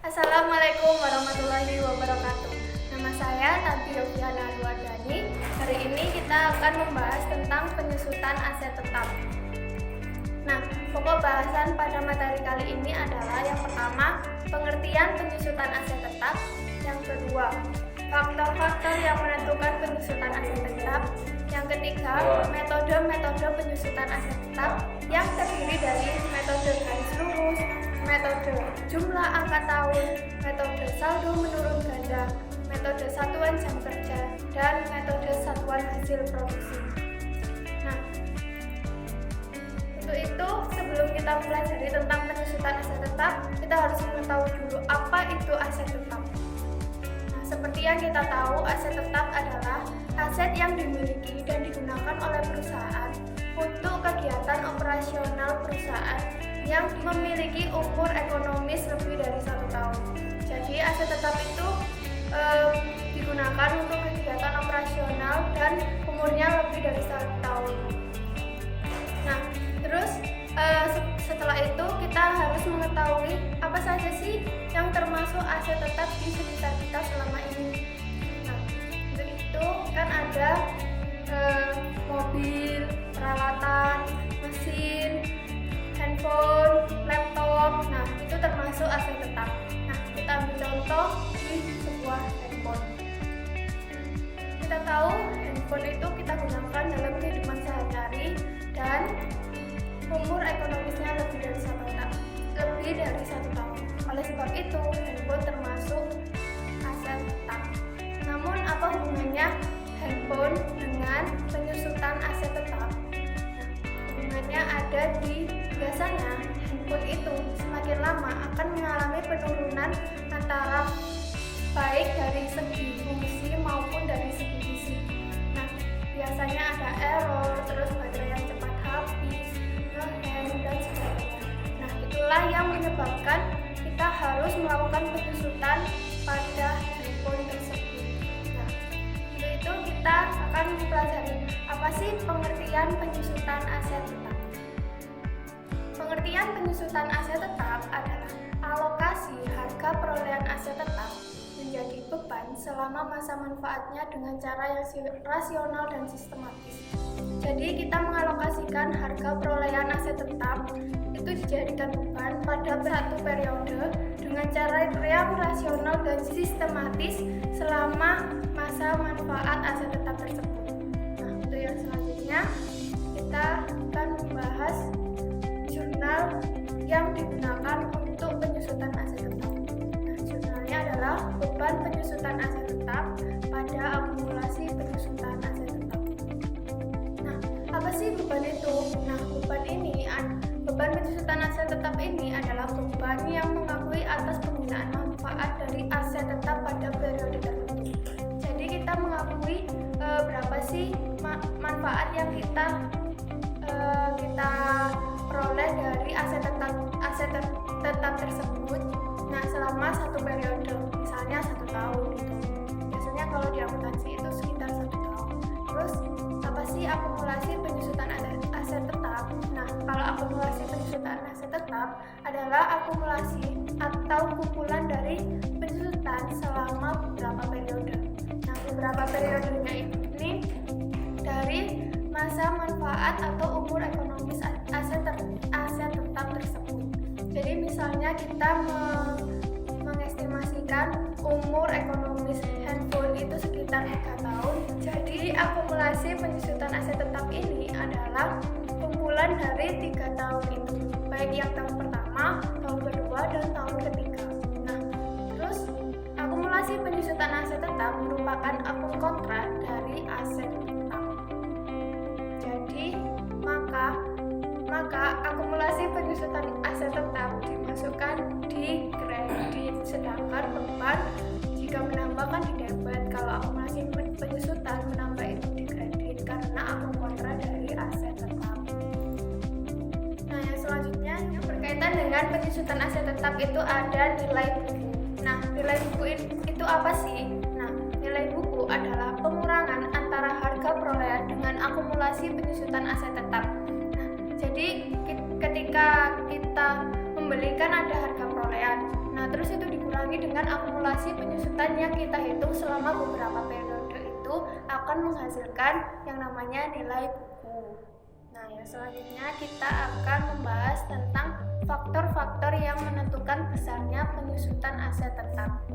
Assalamualaikum warahmatullahi wabarakatuh. Nama saya Tanti Yofiana Luardani. Hari ini kita akan membahas tentang penyusutan aset tetap. Nah, pokok bahasan pada materi kali ini adalah yang pertama, pengertian penyusutan aset tetap. Yang kedua, faktor-faktor yang menentukan penyusutan aset tetap. Yang ketiga, metode-metode penyusutan aset tetap yang terdiri dari metode garis lurus, metode jumlah angka tahun, metode saldo menurun ganda, metode satuan jam kerja, dan metode satuan hasil produksi. Nah, untuk itu sebelum kita mempelajari tentang penyusutan aset tetap, kita harus mengetahui dulu apa itu aset tetap. Nah, seperti yang kita tahu, aset tetap adalah aset yang dimiliki dan digunakan oleh perusahaan untuk kegiatan operasional perusahaan yang memiliki umur ekonomis lebih dari 1 tahun. Jadi aset tetap itu digunakan untuk kegiatan operasional dan umurnya lebih dari 1 tahun. Nah, terus setelah itu kita harus mengetahui apa saja sih yang termasuk aset tetap di sekitar kita selama ini. Nah, untuk itu kan ada mobil, peralatan, mesin, handphone, laptop. Nah, itu termasuk aset tetap. Nah, kita ambil contoh di sebuah handphone. Kita tahu handphone itu kita gunakan dalam kehidupan sehari-hari dan umur ekonomisnya lebih dari 1 tahun. Oleh sebab itu, handphone termasuk aset tetap. Namun, apa hubungannya handphone dengan penyusutan aset tetap? Hubungannya ada di biasanya handphone itu semakin lama akan mengalami penurunan antara baik dari segi fungsi maupun dari segi fisik. Nah, biasanya ada error, terus baterai yang cepat habis, nge-hang, dan sebagainya. Nah, itulah yang menyebabkan kita harus melakukan penyusutan pada handphone tersebut. Nah, untuk itu kita akan mempelajari apa sih pengertian penyusutan aset tetap. Pengertian penyusutan aset tetap adalah alokasi harga perolehan aset tetap menjadi beban selama masa manfaatnya dengan cara yang rasional dan sistematis. Jadi kita mengalokasikan harga perolehan aset tetap itu dijadikan beban pada satu periode dengan cara yang rasional dan sistematis selama masa manfaat aset tetap tersebut. Nah, untuk yang selanjutnya kita akan membahas jurnal yang digunakan untuk penyusutan aset tetap. Nah, jurnalnya adalah beban penyusutan aset tetap pada akumulasi penyusutan aset tetap. Nah, apa sih beban itu? Nah, beban penyusutan aset tetap ini adalah beban yang mengakui atas penggunaan manfaat dari aset tetap pada periode tertentu. Jadi kita mengakui berapa sih manfaat yang kita peroleh dari aset tetap tersebut. Nah, selama satu periode, misalnya 1 tahun gitu. Biasanya kalau di akuntansi itu sekitar 1 tahun. Terus apa sih akumulasi penyusutan aset tetap? Nah, kalau akumulasi penyusutan aset tetap adalah akumulasi atau kumpulan dari penyusutan selama beberapa periode. Nah, beberapa periodenya ini dari masa manfaat atau umur ekonomis aset tetap tersebut. Jadi misalnya kita mengestimasikan umur ekonomis handphone itu sekitar 3 tahun. Jadi akumulasi penyusutan aset tetap ini adalah kumpulan dari 3 tahun itu, baik yang tahun pertama, tahun kedua, dan tahun ketiga. Nah, terus akumulasi penyusutan aset tetap merupakan akun kontra dari aset tetap. Jadi maka akumulasi penyusutan aset tetap dimasukkan di kredit, sedangkan beban jika menambahkan di debit. Kalau akumulasi penyusutan menambah itu di kredit karena akun kontra dari aset tetap. Nah, yang selanjutnya yang berkaitan dengan penyusutan aset tetap itu ada nilai buku. Nah, nilai buku itu apa sih? Nah, nilai buku adalah pengurangan antara harga perolehan dengan akumulasi penyusutan aset tetap. Nah, jadi ketika kita membeli kan ada harga perolehan. Nah, terus itu dikurangi dikurangi dengan akumulasi penyusutan yang kita hitung selama beberapa periode itu akan menghasilkan yang namanya nilai buku. Nah, yang selanjutnya kita akan membahas tentang faktor-faktor yang menentukan besarnya penyusutan aset tetap.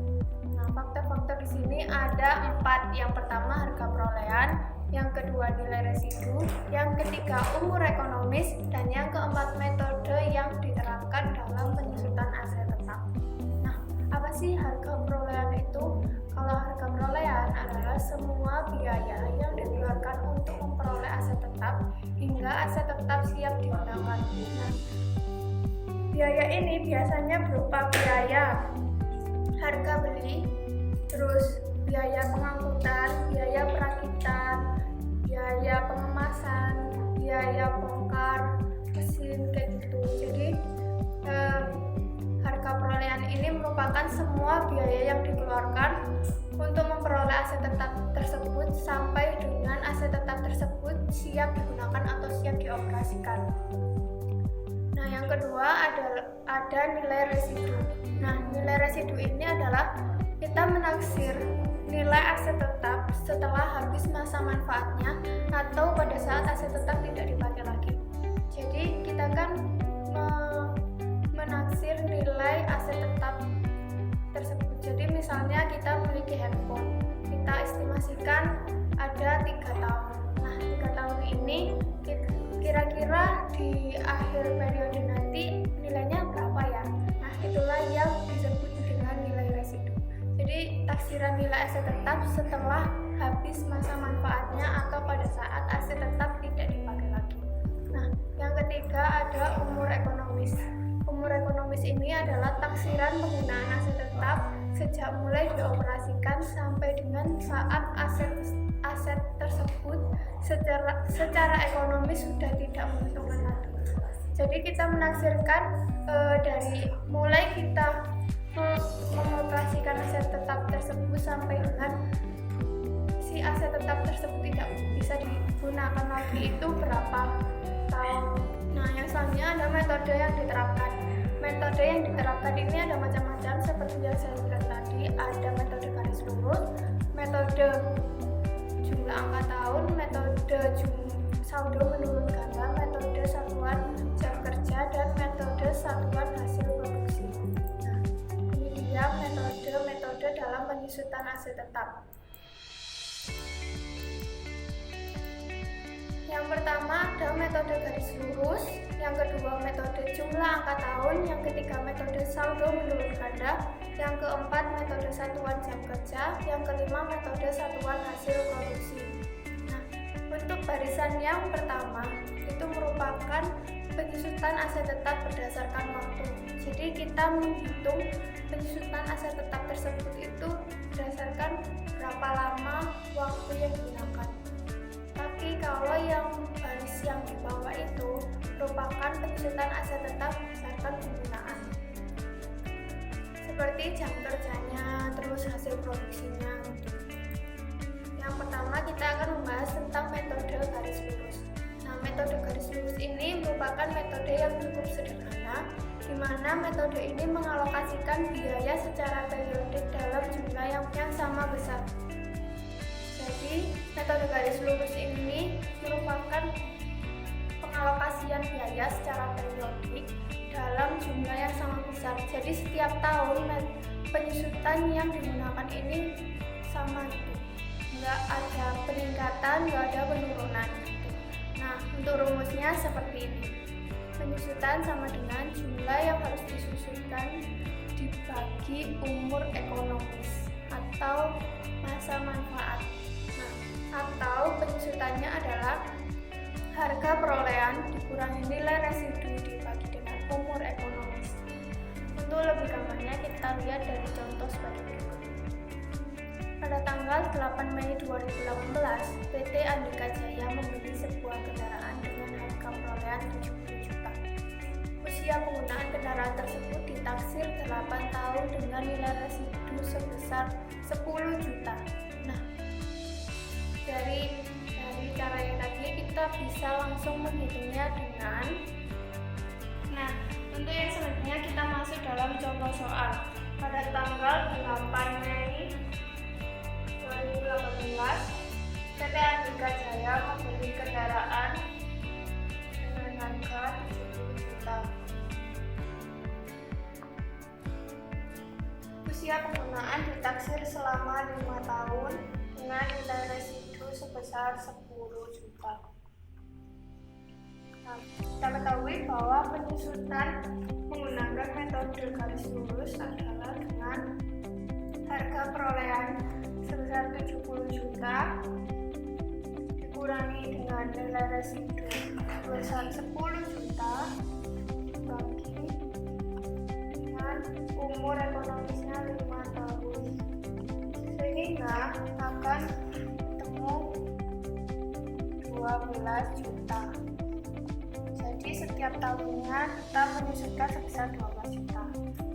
Nah, faktor-faktor di sini ada 4. Yang pertama harga perolehan, yang kedua nilai residu, yang ketiga umur ekonomis, dan yang keempat metode yang diterapkan dalam penyusutan aset tetap. Nah, apa sih harga perolehan itu? Kalau harga perolehan adalah semua biaya yang dikeluarkan untuk memperoleh aset tetap hingga aset tetap siap digunakan. Nah, biaya ini biasanya berupa biaya harga beli, terus biaya pengangkutan, biaya perakitan, biaya pengemasan, biaya bongkar mesin, kayak gitu. Jadi harga perolehan ini merupakan semua biaya yang dikeluarkan untuk memperoleh aset tetap tersebut sampai dengan aset tetap tersebut siap digunakan atau siap dioperasikan. Nah, yang kedua ada nilai residu. Nah, nilai residu ini adalah kita menaksir nilai aset tetap setelah habis masa manfaatnya atau pada saat aset tetap tidak dipakai lagi. Jadi kita kan menaksir nilai aset tetap tersebut. Jadi misalnya kita memiliki handphone, kita estimasikan ada 3 tahun. Nah, 3 tahun ini kira-kira di akhir periode nanti nilainya berapa ya? Nah, itulah yang disebut dengan nilai residu. Jadi taksiran nilai aset tetap setelah habis masa manfaatnya atau pada saat aset tetap tidak dipakai lagi. Nah, yang ketiga ada umur ekonomis. Umur ekonomis ini adalah taksiran penggunaan aset tetap sejak mulai dioperasikan sampai dengan saat aset tersebut secara ekonomis sudah tidak menguntungkan lagi. Jadi kita menaksirkan dari mulai kita mengoperasikan aset tetap tersebut sampai dengan si aset tetap tersebut tidak bisa digunakan lagi itu berapa tahun. Nah, yang selanjutnya ada metode yang diterapkan. Metode yang diterapkan ini ada macam-macam seperti yang saya bilang tadi, ada metode garis lurus, metode jumlah angka tahun, metode saldo menurun ganda, metode satuan jam kerja, dan metode satuan hasil produksi. Nah, ini dia metode dalam penyusutan aset tetap. Yang pertama ada metode garis lurus, yang kedua metode jumlah angka tahun, yang ketiga metode saldo menurun ganda, yang keempat metode satuan jam kerja, yang kelima metode satuan hasil produksi. Nah, untuk barisan yang pertama itu merupakan penyusutan aset tetap berdasarkan waktu. Jadi kita menghitung penyusutan aset tetap tersebut itu berdasarkan berapa lama waktu yang digunakan. Tapi kalau yang baris yang di bawah itu merupakan penyusutan aset tetap berdasarkan penggunaan, seperti jam kerjanya, terus hasil produksinya. Yang pertama kita akan membahas tentang metode garis lurus. Nah, metode garis lurus ini merupakan metode yang cukup sederhana, di mana metode ini mengalokasikan biaya secara periodik dalam jumlah yang sama besar. Jadi, metode garis lurus ini merupakan pengalokasian biaya secara periodik dalam jumlah yang sama besar. Jadi, setiap tahun penyusutan yang digunakan ini sama gitu. Nggak ada peningkatan, nggak ada penurunan gitu. Nah, untuk rumusnya seperti ini. Penyusutan sama dengan jumlah yang harus disusutkan dibagi umur ekonomis atau masa manfaat. Atau penyusutannya adalah harga perolehan dikurangi nilai residu dibagi dengan umur ekonomis. Untuk lebih gampangnya kita lihat dari contoh sebagai berikut. Pada tanggal 8 Mei 2018, PT Andika Jaya membeli sebuah kendaraan dengan harga perolehan 70 juta. Usia penggunaan kendaraan tersebut ditaksir 8 tahun dengan nilai residu sebesar 10 juta. Nah, dari cara yang tadi kita bisa langsung menghitungnya dengan untuk yang selanjutnya kita masuk dalam contoh soal. Pada tanggal Usia penggunaan ditaksir selama 5 tahun dengan nilai residu sebesar 10 juta. Nah, kita ketahui bahwa penyusutan menggunakan metode garis lurus adalah dengan harga perolehan sebesar 70 juta dikurangi dengan nilai residu sebesar 10 juta dibagi dengan umur ekonomisnya 5 tahun, sehingga akan ketemu 12 juta. Jadi setiap tahunnya kita menyusutkan sebesar 12 juta.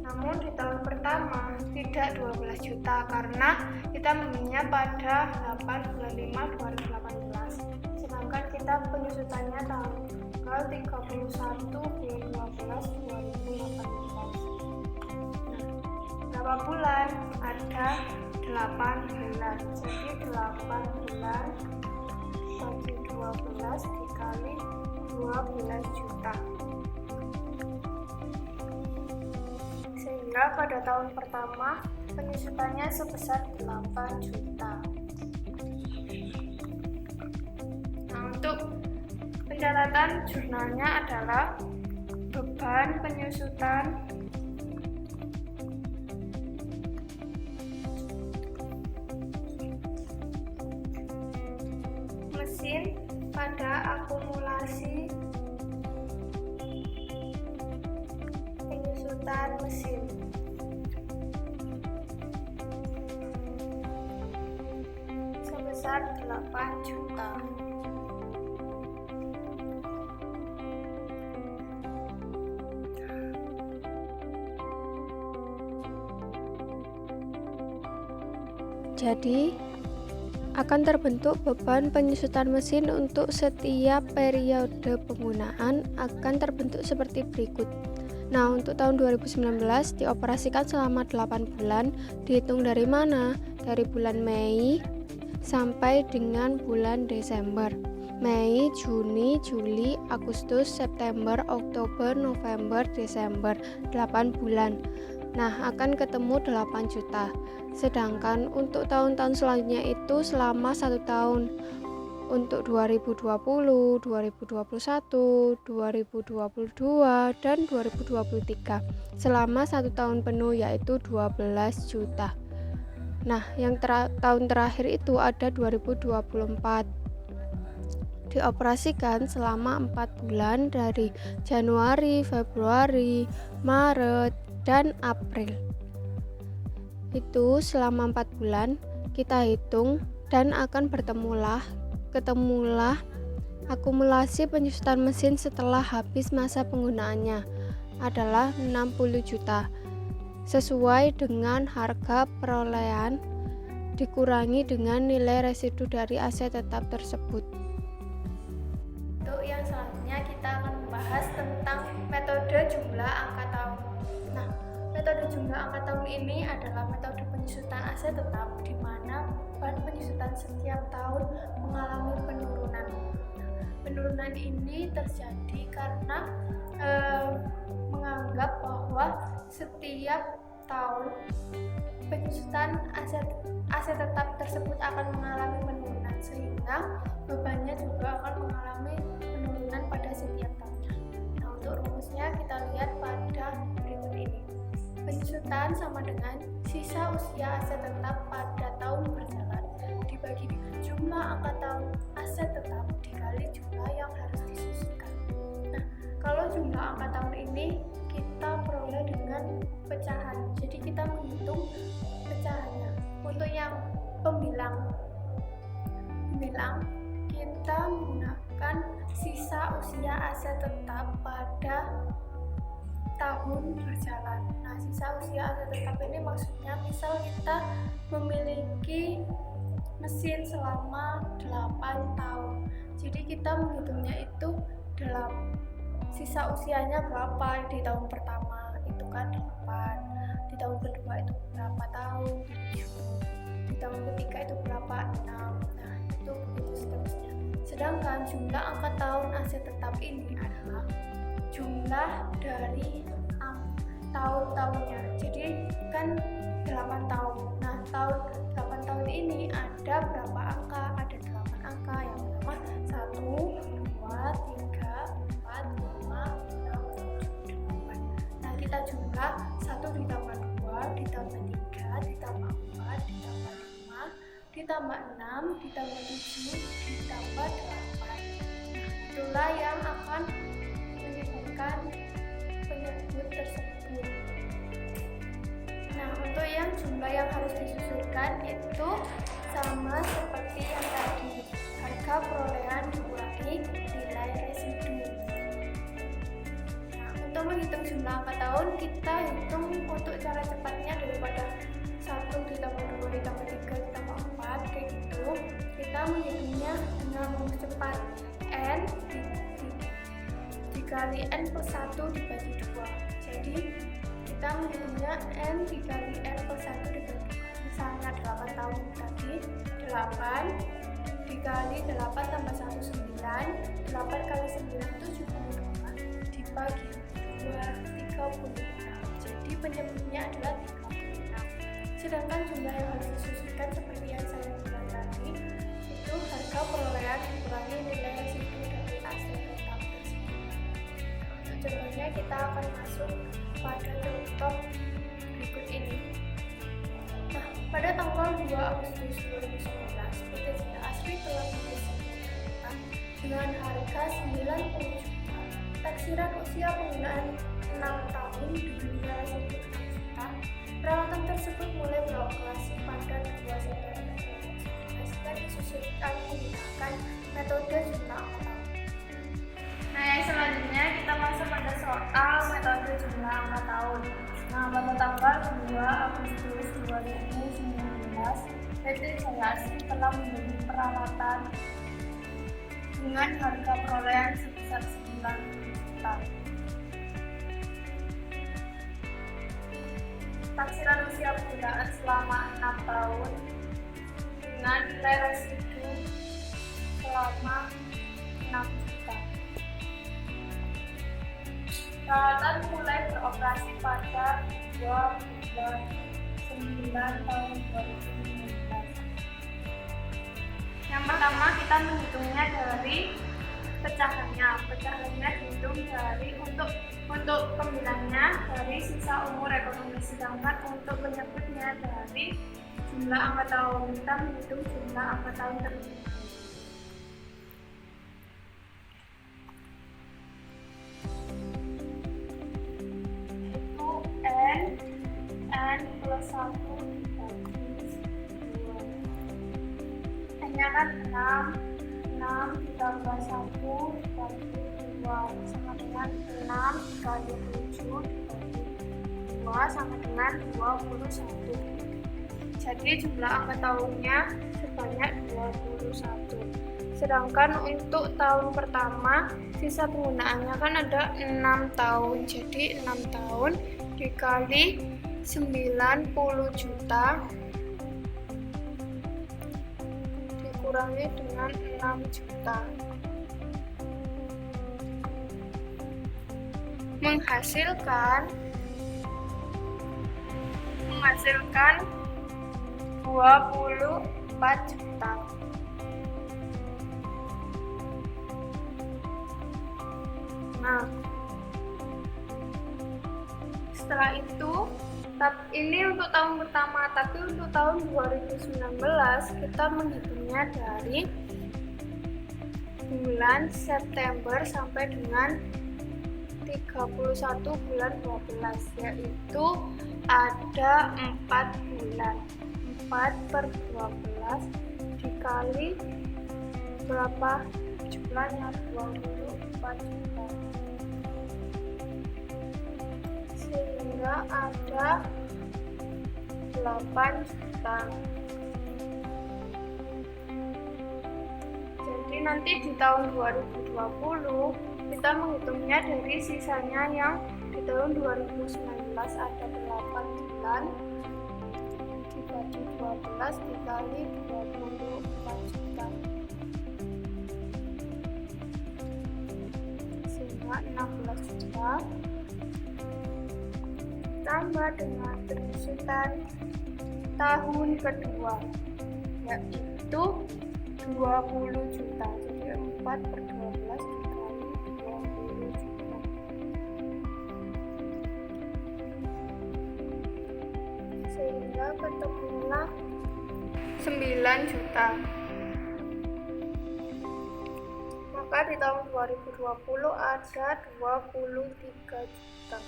Namun di tahun pertama tidak 12 juta karena kita memilihnya pada 8 bulan 5 2018. Sedangkan kita penyusutannya tanggal 31 bulan 12 2018. Berapa bulan? Ada 8 bulan. Jadi 8 bulan bagi 12 dikali 12 juta. Sehingga pada tahun pertama penyusutannya sebesar 8 juta. Nah, untuk pencatatan jurnalnya adalah beban penyusutan mesin pada akumulasi penyusutan mesin. Sebesar 8 juta. Jadi, akan terbentuk beban penyusutan mesin untuk setiap periode penggunaan akan terbentuk seperti berikut. Nah, untuk tahun 2019 dioperasikan selama 8 bulan, dihitung dari mana? Dari bulan Mei sampai dengan bulan Desember. Mei, Juni, Juli, Agustus, September, Oktober, November, Desember, 8 bulan. Nah, akan ketemu 8 juta. Sedangkan untuk tahun-tahun selanjutnya itu selama 1 tahun. Untuk 2020, 2021, 2022, dan 2023. Selama 1 tahun penuh yaitu 12 juta. Nah, yang tahun terakhir itu ada 2024. Dioperasikan selama 4 bulan dari Januari, Februari, Maret, dan April. Itu selama 4 bulan kita hitung dan akan ketemulah akumulasi penyusutan mesin setelah habis masa penggunaannya adalah 60 juta sesuai dengan harga perolehan dikurangi dengan nilai residu dari aset tetap tersebut. Untuk yang selanjutnya kita akan membahas tentang metode jumlah angka tahun. Nah, metode jumlah angka tahun ini adalah metode penyusutan aset tetap di mana beban penyusutan setiap tahun mengalami penurunan. Penurunan ini terjadi karena menganggap bahwa setiap tahun penyusutan aset tetap tersebut akan mengalami penurunan, sehingga bebannya juga akan mengalami penurunan pada setiap tahunnya. Nah, untuk rumusnya kita lihat pada berikut ini. Penyusutan sama dengan sisa usia aset tetap pada tahun berjalan dibagi dengan jumlah angka tahun aset tetap dikali jumlah yang harus disusutkan. Nah, kalau jumlah angka tahun ini kita peroleh dengan pecahan. Jadi kita menghitung pecahannya. Untuk yang pembilang kita menggunakan sisa usia aset tetap pada tahun berjalan. Nah, sisa usia aset tetap ini maksudnya misal kita memiliki mesin selama 8 tahun. Jadi kita menghitungnya itu sisa usianya berapa di tahun pertama itu kan 8, di tahun kedua itu berapa tahun, 7, di tahun ketiga itu berapa, 6. Nah, itu begitu seterusnya. Sedangkan jumlah angka tahun aset tetap ini adalah jumlah dari tahun-tahunnya. Jadi kan ditambah 6 ditambah 7 ditambah 8. Itulah yang akan menyebabkan penyebut tersebut. Nah, untuk yang jumlah yang harus disusulkan itu sama seperti yang tadi, harga perolehan dikurangi nilai residu. Nah, untuk menghitung jumlah angka tahun, kita hitung untuk cara cepatnya daripada 1 ditambah 2 ditambah 3 ditambah 4 kayak gitu. Kita menghitungnya dengan rumus cepat, n dikali n plus 1 dibagi 2. Jadi kita menghitungnya n dikali n plus 1 dibagi 2. Misalnya 8 tahun tadi, 8 dikali 8 tambah 1 9, 8 kali 9 itu 72 dibagi 2 36. Jadi penyebutnya adalah 36. Sedangkan jumlah yang harus disusulkan seperti yang saya bilang tadi, itu harga perolehan dikurangi nilai residu dari aset tetap tersebut. Untuk contohnya kita akan masuk pada contoh berikut ini. Nah, pada tanggal 2 Agustus 2019, PT Zia Asri telah didistribusikan dengan harga 90 juta. Taksiran usia penggunaan 6 tahun dengan nilai residu 6 juta. Peralatan tersebut mulai beroperasi pada 2 September 2019 dan disusulkan menggunakan metode jumlah angka tahun. Nah, yang selanjutnya kita masuk pada soal metode jumlah angka tahun. Nah, pada tanggal 2 Agustus 2019, PT Zia Asri telah membeli peralatan dengan harga perolehan sebesar 9 juta. Taksiran usia penggunaan selama 6 tahun dengan nilai residu selama 6 juta. Peralatan mulai beroperasi pada 2 bulan 9 tahun 2019. Yang pertama kita menghitungnya dari pecahannya. Pecahannya dihitung dari untuk pembilangnya dari sisa umur ekonomi, sedangkan untuk penyebutnya dari jumlah angka tahun. Kita menghitung jumlah angka tahun terlebih dahulu. Itu n plus 1 dibagi 2. N-nya kan 6 ditambah 1 dibagi 2 sama dengan 6 dikali 7 dibagi 2 sama dengan 21. Jadi jumlah angka tahunnya sebanyak 21. Sedangkan untuk tahun pertama sisa penggunaannya kan ada 6 tahun. Jadi 6 tahun dikali 90 juta dikurangi dengan 6 juta. Menghasilkan 24 juta. Nah, setelah itu ini untuk tahun pertama, tapi untuk tahun 2019 kita menghitungnya dari bulan September sampai dengan 31 bulan 12, yaitu ada 4 bulan. 4 per 12 dikali berapa jumlahnya? 24 juta. Sehingga ada 8 juta. Jadi nanti di tahun 2020 kita menghitungnya dari sisanya yang di tahun 2019 ada 8 bulan dibagi 12 dikali 24 juta, sehingga 16 juta tambah dengan penyusutan tahun kedua, yaitu 20 juta. Jadi 4 per 12 dikali 20 juta. Sehingga ketemulah 9 juta. Maka di tahun 2020 ada 23 juta.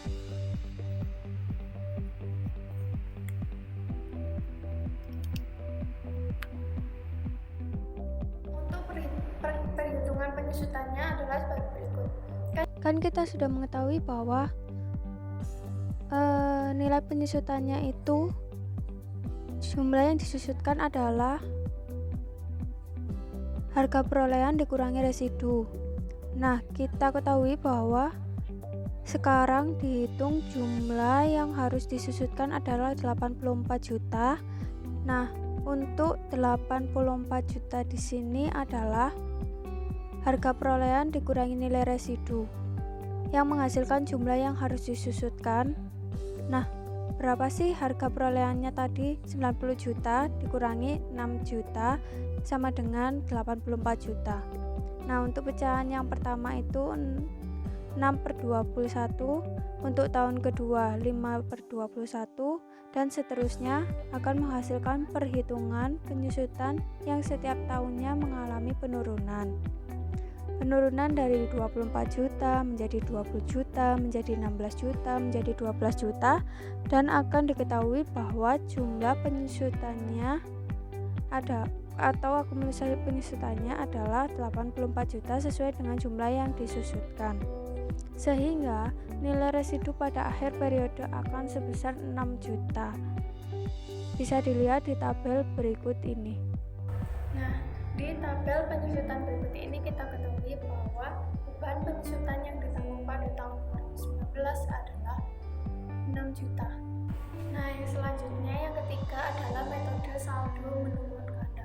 Untuk perhitungan penyusutannya adalah sebagai berikut. Kan kita sudah mengetahui bahwa nilai penyusutannya itu jumlah yang disusutkan adalah harga perolehan dikurangi residu. Nah, kita ketahui bahwa sekarang dihitung jumlah yang harus disusutkan adalah 84 juta. Nah, untuk 84 juta di sini adalah harga perolehan dikurangi nilai residu yang menghasilkan jumlah yang harus disusutkan. Nah, berapa sih harga perolehannya tadi? 90 juta dikurangi 6 juta sama dengan 84 juta. Nah, untuk pecahan yang pertama itu 6/21, untuk tahun kedua 5/21, dan seterusnya akan menghasilkan perhitungan penyusutan yang setiap tahunnya mengalami penurunan. Penurunan dari 24 juta menjadi 20 juta, menjadi 16 juta, menjadi 12 juta, dan akan diketahui bahwa jumlah penyusutannya akumulasi penyusutannya adalah 84 juta sesuai dengan jumlah yang disusutkan. Sehingga nilai residu pada akhir periode akan sebesar 6 juta. Bisa dilihat di tabel berikut ini. Nah, di tabel penyusutan berikut ini kita ketahui bahwa beban penyusutan yang ditanggung pada tahun 2019 adalah 6 juta. Nah, yang selanjutnya yang ketiga adalah metode saldo menurun ganda.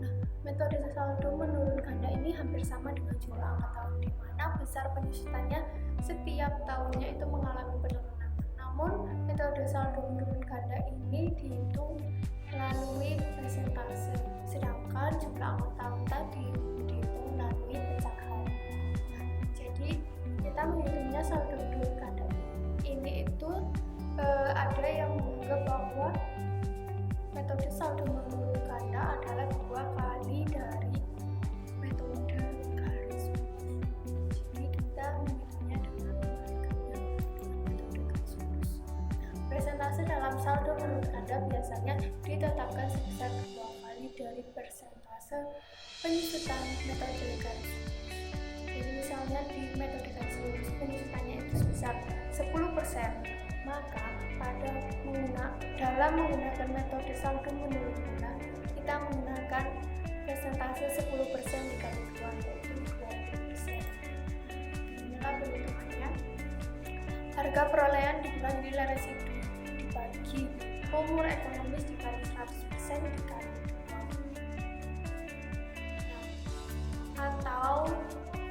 Nah, metode saldo menurun ganda ini hampir sama dengan jumlah angka tahun, di mana besar penyusutannya setiap tahunnya itu mengalami penurunan. Namun, metode saldo menurun ganda ini dihitung melalui persentase, sedangkan jumlah angka tahun tadi dihitung melalui pecahan. Nah, jadi kita menghitungnya saldo menurun ganda ini itu ada yang menganggap bahwa metode saldo menurun ganda adalah 2 kali dari metode garis lurus. Jadi kita menghitungnya dengan metode garis lurus. Persentase dalam saldo menurun ganda biasanya ditetapkan sebesar 2 kali dari persentase penyusutan metode garis lurus. Jadi misalnya di metode garis lurus penyusutannya itu sebesar 10%, maka dalam menggunakan metode saldo menurun ganda kita menggunakan persentase 10% dikali 2, yaitu 20%. Inilah perhitungannya. Harga perolehan dikurangi nilai residu dibagi umur ekonomis dikali 100% dikali 2. Atau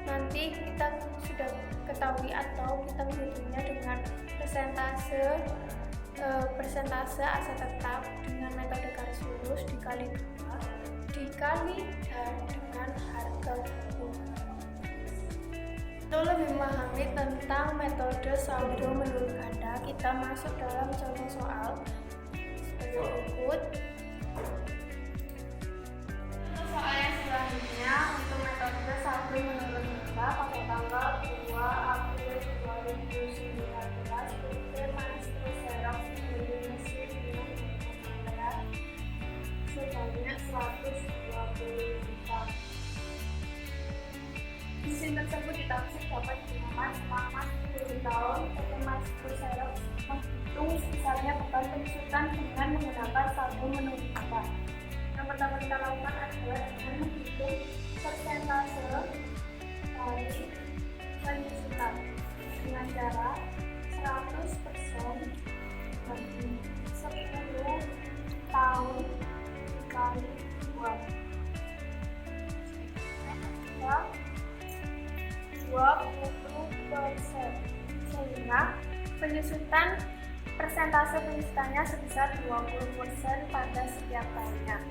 nanti kita sudah ketahui atau kita menghitungnya dengan persentase aset tetap dengan metode garis lurus dikali 2 dikali dengan harga buku. Untuk lebih memahami tentang metode saldo menurun ganda, kita masuk dalam contoh soal sebagai berikut. Untuk soal yang selanjutnya, untuk metode saldo menurun ganda pada tanggal 2 April 2019, PT Maestro Xerox membeli mesin dengan kamera sebanyak 120 juta. Mesin tersebut ditaksir dapat digunakan selama 10 tahun. PT Maestro Xerox menghitung sisanya beban penyusutan dengan menggunakan saldo menurun ganda. Yang pertama kita lakukan adalah dengan menghitung persentase dari penyusutan dengan cara 100% bagi 10 tahun dikali 2. 20%, sehingga persentase penyusutannya sebesar 20% pada setiap tahunnya.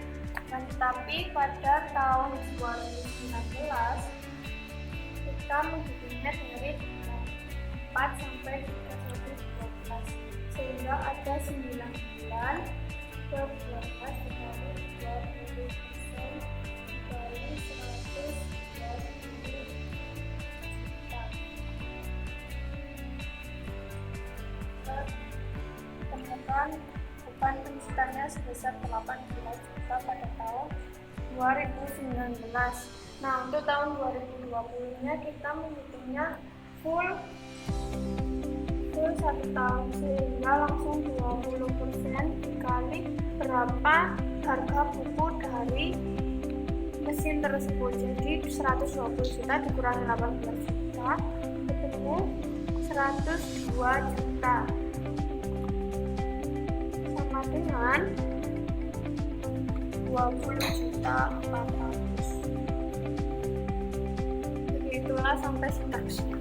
Tetapi pada tahun 2019 kita menghitungnya dari 4 sampai 12, sehingga ada 9 bulan ke 12 dikali 20%. penyusutannya sebesar 18 juta pada tahun 2019. Nah, untuk tahun 2020-nya kita menghitungnya full 1 tahun, sehingga langsung 20% dikali berapa harga buku dari mesin tersebut. Jadi 120 juta dikurangi 18 juta ketemu 102 juta, sama dengan 20 juta 400. Begitulah sampai sintaksnya.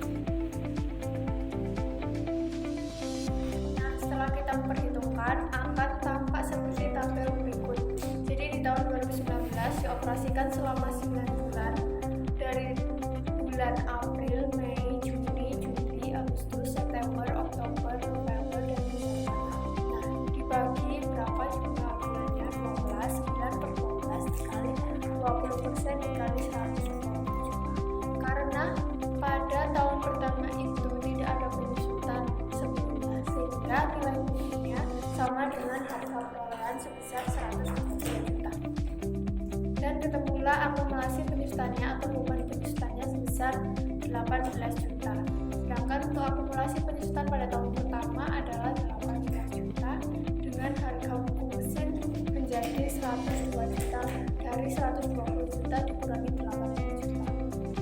Nah, setelah kita memperhitungkan, akan tampak seperti tabel berikut. Jadi di tahun 2019 dioperasikan selama 9 bulan, dari bulan April, Mei, Juni, Juli, Agustus, September, Oktober, November, dan Desember. Nah, dibagi berapa jumlah bulannya? 12, 9 per 12 dikali 20% dikali 120 juta. Karena pada tahun pertama itu tidak ada penyusutan sebelumnya, sehingga nilai bukunya sama dengan harga perolehan sebesar 120 juta. Dan ketemulah akumulasi penyusutannya atau beban penyusutannya sebesar 18 juta. Sedangkan untuk akumulasi penyusutan pada tahun pertama adalah 18 juta dengan harga buku mesin menjadi 102 juta, dari 120 juta dikurangi 80 juta.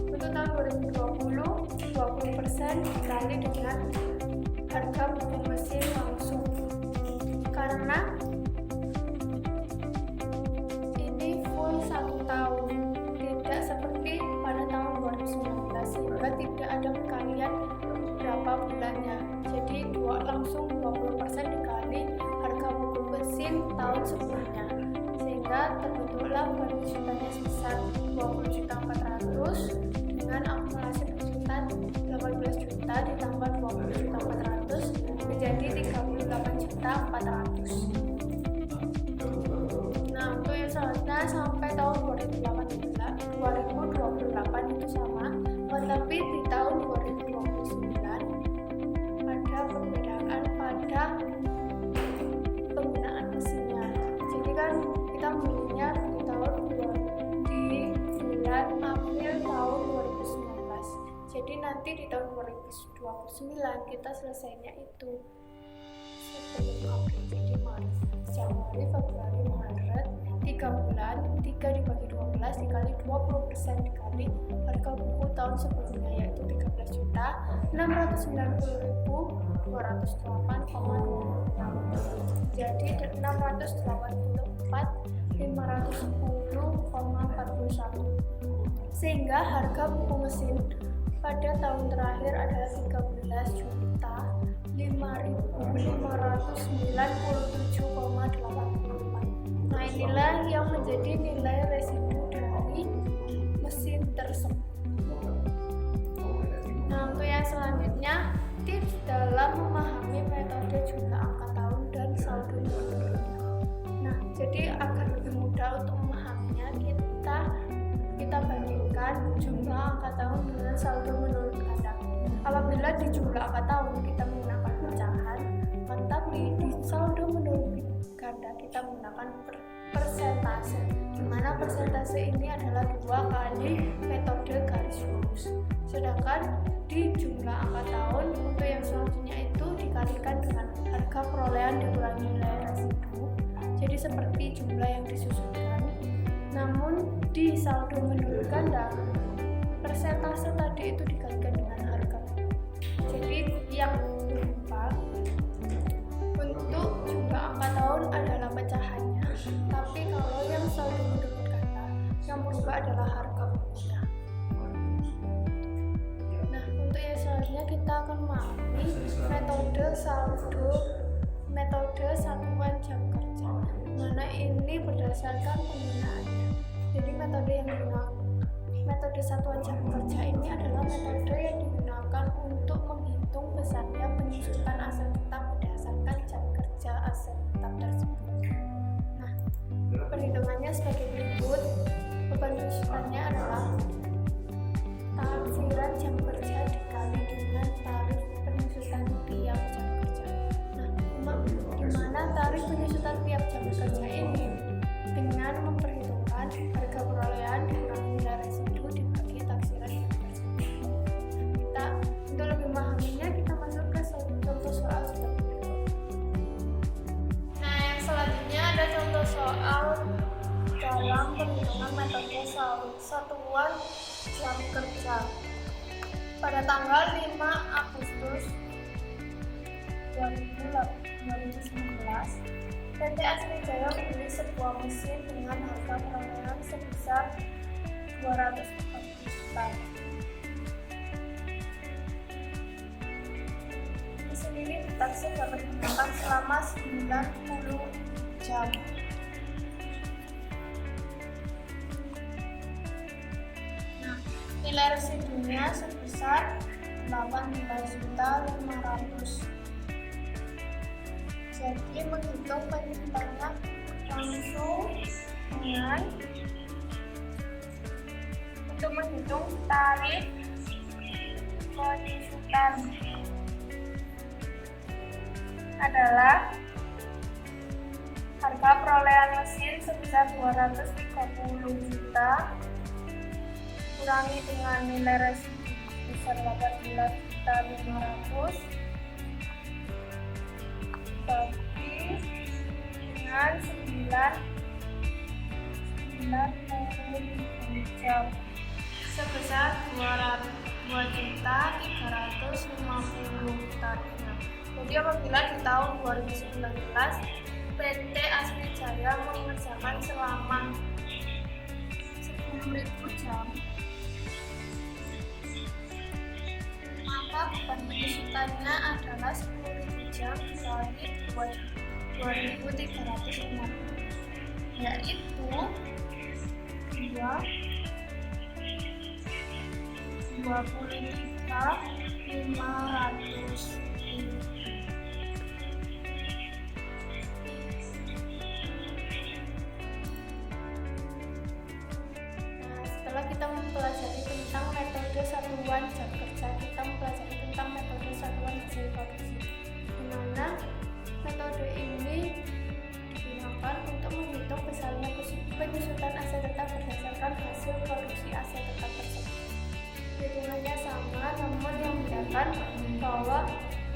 Untuk tahun 2020, 20% dikali dengan harga buku mesin langsung, karena ini full 1 tahun, tidak seperti pada tahun 2019, sehingga tidak ada perkalian berapa bulannya. Jadi langsung 20% dikali harga buku mesin tahun sebelumnya, sehingga terbentuklah penyusutannya sebesar 20.400.000 dengan akumulasi penyusutan 18 juta ditambah 20.400.000 menjadi 38.400.000. Nah, untuk yang selanjutnya sampai tahun 2028 itu sama, tetapi di tahun 2029 ada perbedaan pada penggunaan mesinnya. Jadi kan kita membelinya di bulan April tahun 2019. Jadi nanti di tahun 2029 kita selesainya itu sebelum April, jadi Maret, Januari, Februari, Maret, 3 bulan, 3 dibagi 12 dikali 20% dikali harga buku tahun sebelumnya, yaitu 13.639.208,26. Jadi 684.510,41, sehingga harga buku mesin pada tahun terakhir adalah 13.597,84. Nah, inilah yang menjadi nilai residu dari mesin tersebut. Nah, untuk yang selanjutnya, tips dalam memahami metode jumlah angka tahun dan saldo menurunnya. Nah, jadi agar lebih mudah untuk memahaminya, kita bandingkan jumlah angka tahun dengan saldo menurut ganda. Apabila di jumlah angka tahun kita menggunakan pecahan, tetapi di saldo menurut ganda kita menggunakan persentase, di mana persentase ini adalah 2 kali metode garis lurus. Sedangkan di jumlah angka tahun untuk yang selanjutnya itu dikalikan dengan harga perolehan dikurangi nilai residu, jadi seperti jumlah yang disusunkan. Namun di saldo menurut ganda, persentase tadi itu dikalikan dengan harga. Jadi yang berubah untuk jumlah angka tahun adalah pecahannya, tapi kalau yang saldo menurut ganda, yang berubah adalah harga bukunya. Nah, untuk yang selanjutnya kita akan memahami metode satuan jam kerja, mana ini berdasarkan penggunaannya. Jadi metode satuan jam kerja ini adalah metode yang digunakan untuk menghitung besarnya penyusutan aset tetap berdasarkan jam kerja aset tetap tersebut. Nah, perhitungannya sebagai berikut. Beban penyusutannya adalah taksiran jam kerja dikali dengan tarif penyusutan tiap jam kerja. Nah, di mana tarif penyusutan tiap jam kerja ini dengan memperhitungkan harga perolehan dikurangi nilai residu dibagi taksiran jam kerja. Kita untuk lebih memahaminya kita masuk ke contoh soal seperti berikut. Nah, yang selanjutnya ada contoh soal dalam perhitungan metode satuan jam kerja. Pada tanggal 5 Agustus 2019, PT Asrijaya membeli sebuah mesin dengan harga perolehan sebesar 240 juta. Mesin ini ditaksir dapat digunakan selama 90 jam. Nah, nilai residunya sebesar 18.500.000. Jadi menghitung penyusutannya langsung dengan untuk menghitung tarif penyusutan adalah harga perolehan mesin sebesar 230 juta kurangi dengan nilai residu sebesar 18.500 bagi dengan 90 jam sebesar 2.350.000 tarifnya. Jadi apabila di tahun 2019 PT Asrijaya mengerjakan selama 10.000 jam, maka beban penyusutannya adalah 10.000 jam dikali 2.350, yaitu 23.500. Setelah kita mempelajari tentang metode satuan jam kerja, kita mempelajari tentang metode satuan hasil produksi, di mana metode ini digunakan untuk menghitung besarnya penyusutan aset tetap berdasarkan hasil produksi aset tetap tersebut. Hitungannya sama, namun yang membedakan bahwa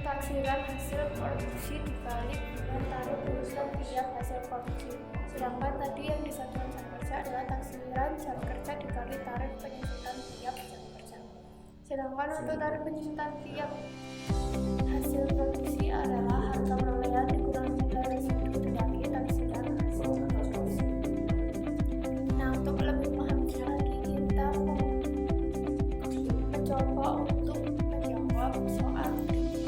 taksiran hasil produksi dibalik dengan tarif penyusutan tiap hasil produksi. Sedangkan tadi yang di satuan jam kerja adalah taksiran jam kerja dikali tarif penyusutan tiap jam kerja. Sedangkan untuk tarif penyusutan tiap hasil produksi adalah harga perolehan dikurangi nilai residu dibagi taksiran hasil produksi. Nah, untuk lebih memahaminya lagi kita mencoba untuk menjawab soal ini.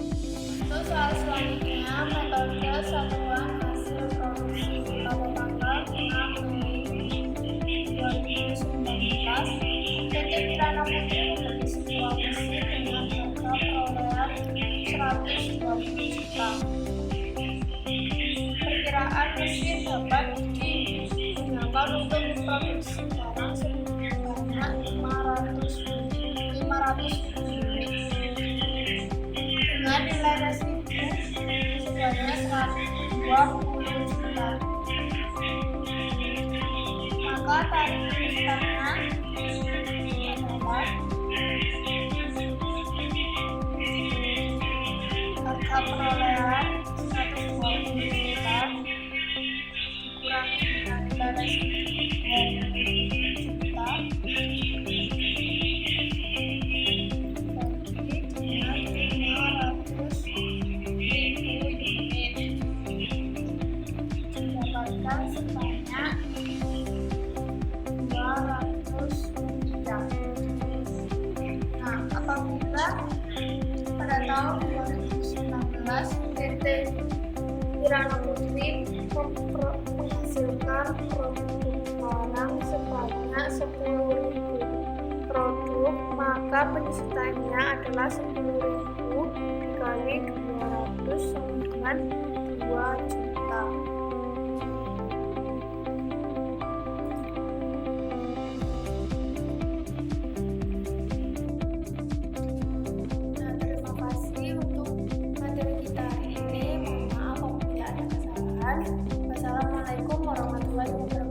Untuk soal selanjutnya, metode satuan hasil produksi pada tanggal 6 Mei 2019, PT Kirana Putri membeli sebuah mesin dengan harga perolehan 120 juta. Perkiraan mesin dapat digunakan untuk memproduksi barang sebanyak 500 unit dengan nilai residu sebanyak 120 juta. Maka tarif penyusutannya adalah harga perolehan 120 juta dikurangi dengan nilai residu 20 juta mendapatkan sebanyak 200 juta. Nah, apabila pada tahun 2019 PT Kirana Putri menghasilkan produk barang sebanyak 10.000 produk, maka penyusutannya adalah 10.000 dikali 200 sama dengan 2 juta. Nah, terima kasih untuk materi kita hari ini. Mohon maaf apabila ada kesalahan. warahmatullahi wabarakatuh.